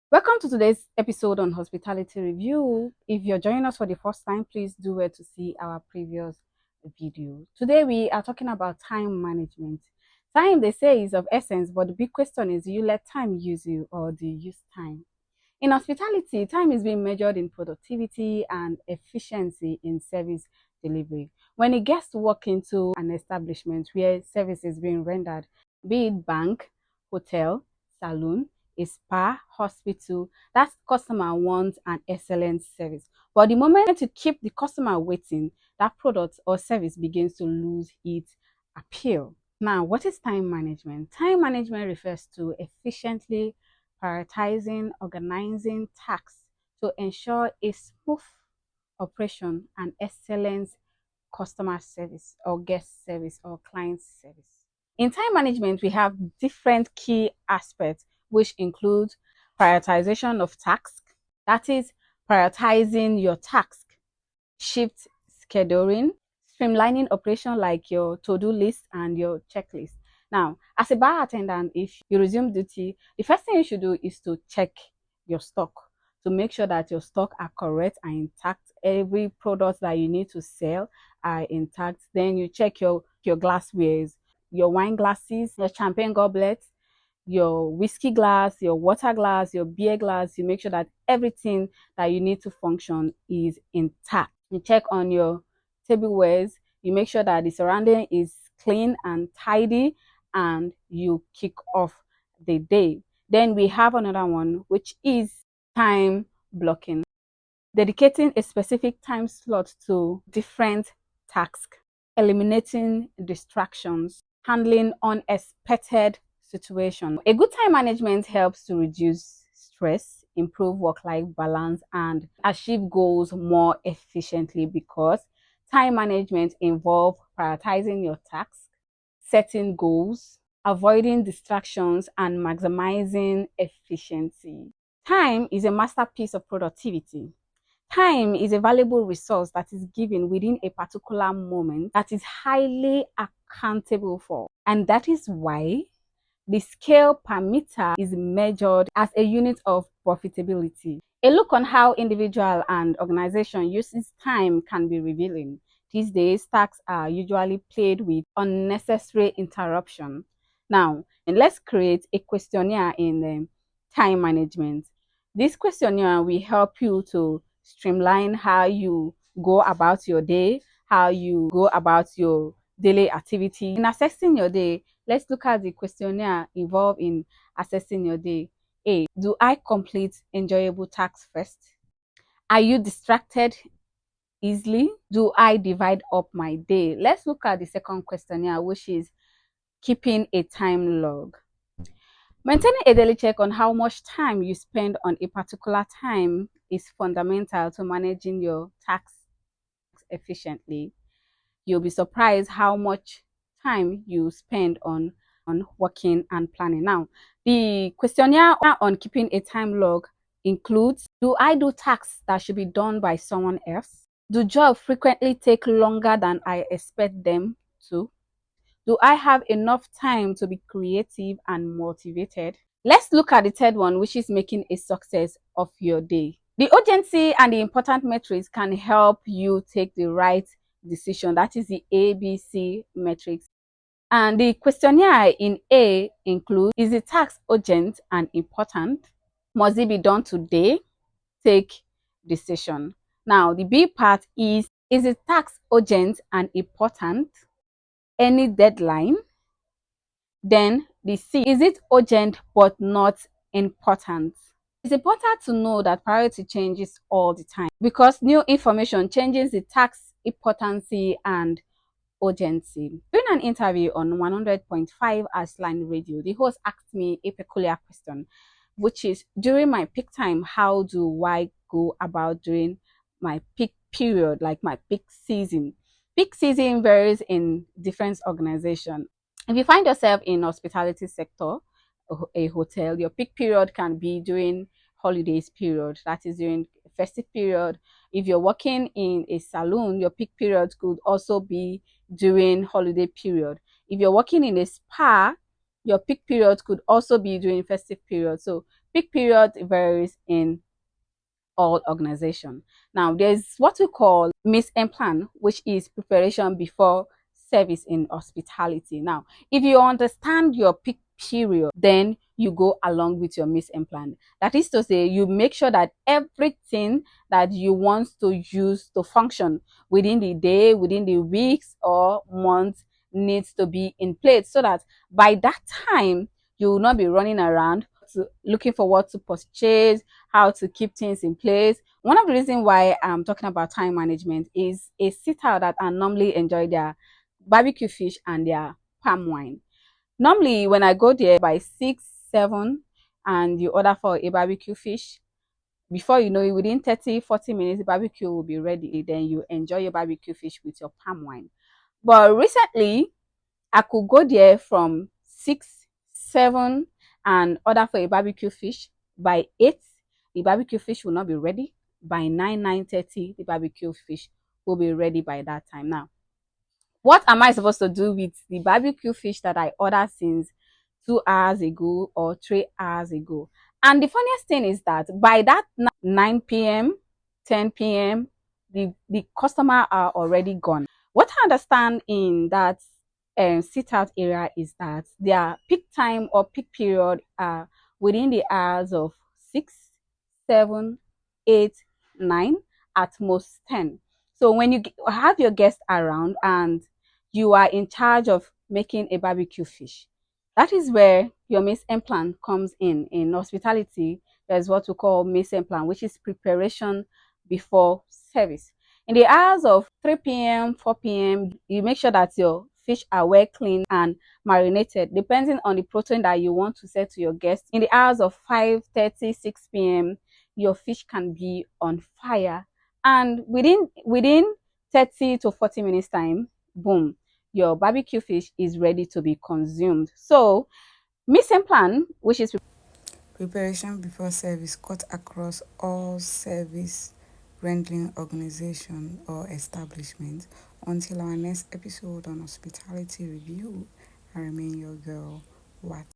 Welcome to today's episode on Hospitality Review. If you're joining us for the first time, please do well to see our previous video. Today we are talking about time management. Time, they say, is of essence, but the big question is, do you let time use you or do you use time? In hospitality, time is being measured in productivity and efficiency in service delivery. When a guest walks into an establishment where service is being rendered, be it bank, hotel, salon, a spa, hospital, that customer wants an excellent service. But the moment you keep the customer waiting, that product or service begins to lose its appeal. Now, what is time management? Time management refers to efficiently prioritizing, organizing tasks to ensure a smooth operation and excellent customer service or guest service or client service. In time management, we have different key aspects, which include prioritization of tasks, that is, prioritizing your task, shift scheduling, streamlining operation like your to-do list and your checklist. Now, as a bar attendant, if you resume duty, the first thing you should do is to check your stock to make sure that your stock are correct and intact. Every product that you need to sell are intact. Then you check your glasswares, your wine glasses, your champagne goblets, your whiskey glass, your water glass, your beer glass. You make sure that everything that you need to function is intact. You check on your tablewares. You make sure that the surrounding is clean and tidy, and you kick off the day. Then we have another one, which is time blocking, dedicating a specific time slot to different tasks, eliminating distractions, handling unexpected situations. A good time management helps to reduce stress, improve work-life balance, and achieve goals more efficiently because time management involves prioritizing your tasks, setting goals, avoiding distractions, and maximizing efficiency. Time is a masterpiece of productivity. Time is a valuable resource that is given within a particular moment that is highly accountable for. And that is why the scale per meter is measured as a unit of profitability. A look on how individual and organization uses time can be revealing. These days, tasks are usually played with unnecessary interruption. Now, and let's create a questionnaire in time management. This questionnaire will help you to streamline how you go about your day, how you go about your daily activity. In assessing your day, let's look at the questionnaire involved in assessing your day. A. Do I complete enjoyable tasks first? Are you distracted easily? Do I divide up my day? Let's look at the second questionnaire, which is keeping a time log. Maintaining a daily check on how much time you spend on a particular time is fundamental to managing your tasks efficiently. You'll be surprised how much time you spend on working and planning. Now, the questionnaire on keeping a time log includes: do I do tasks that should be done by someone else? Do jobs frequently take longer than I expect them to? Do I have enough time to be creative and motivated? Let's look at the third one, which is making a success of your day. The urgency and the important metrics can help you take the right decision. That is the ABC metrics. And the questionnaire in A includes: is the task urgent and important? Must it be done today? Take decision. Now, the B part is the task urgent and important? Any deadline? Then the C, is it urgent but not important? It's important to know that priority changes all the time because new information changes the task importance and urgency. During an interview on 100.5 Asline Radio, the host asked me a peculiar question, which is: during my peak time, how do I go about during my peak period, like my peak season? Peak season varies in different organizations. If you find yourself in hospitality sector, a hotel, your peak period can be during holidays period, that is during festive period. If you're working in a salon, your peak period could also be during holiday period. If you're working in a spa, your peak period could also be during festive period. So Peak period varies in all organization. Now, there's what we call mise en plan, which is preparation before service in hospitality. Now, if you understand your peak period, then you go along with your mise en plan. That is to say, you make sure that everything that you want to use to function within the day, within the weeks or months needs to be in place so that by that time you will not be running around looking for what to purchase, how to keep things in place. One of the reasons why I'm talking about time management is a sitter that I normally enjoy their barbecue fish and their palm wine. Normally, when I go there by 6, 7, and you order for a barbecue fish, before you know it, within 30, 40 minutes, the barbecue will be ready. Then you enjoy your barbecue fish with your palm wine. But recently, I could go there from 6, 7 and order for a barbecue fish. By 8, the barbecue fish will not be ready. By 9, 9:30, the barbecue fish will be ready by that time. Now, what am I supposed to do with the barbecue fish that I ordered since 2 hours ago or 3 hours ago? And the funniest thing is that by that 9 p.m., 10 p.m., the customer are already gone. What I understand in that sit out area is that their peak time or peak period are within the hours of 6, 7, 8, 9, at most 10. So when you have your guests around and you are in charge of making a barbecue fish, that is where your mise en plan comes in. In hospitality, there's what we call mise en plan, which is preparation before service. In the hours of 3 p.m., 4 p.m., you make sure that your fish are well cleaned and marinated, depending on the protein that you want to serve to your guests. In the hours of 5:30, 6 p.m., your fish can be on fire. And within 30 to 40 minutes time, boom, your barbecue fish is ready to be consumed. So, mise en plan, which is Preparation before service cut across all service rendering organization or establishment. Until our next episode on hospitality review, I remain your girl, Wat.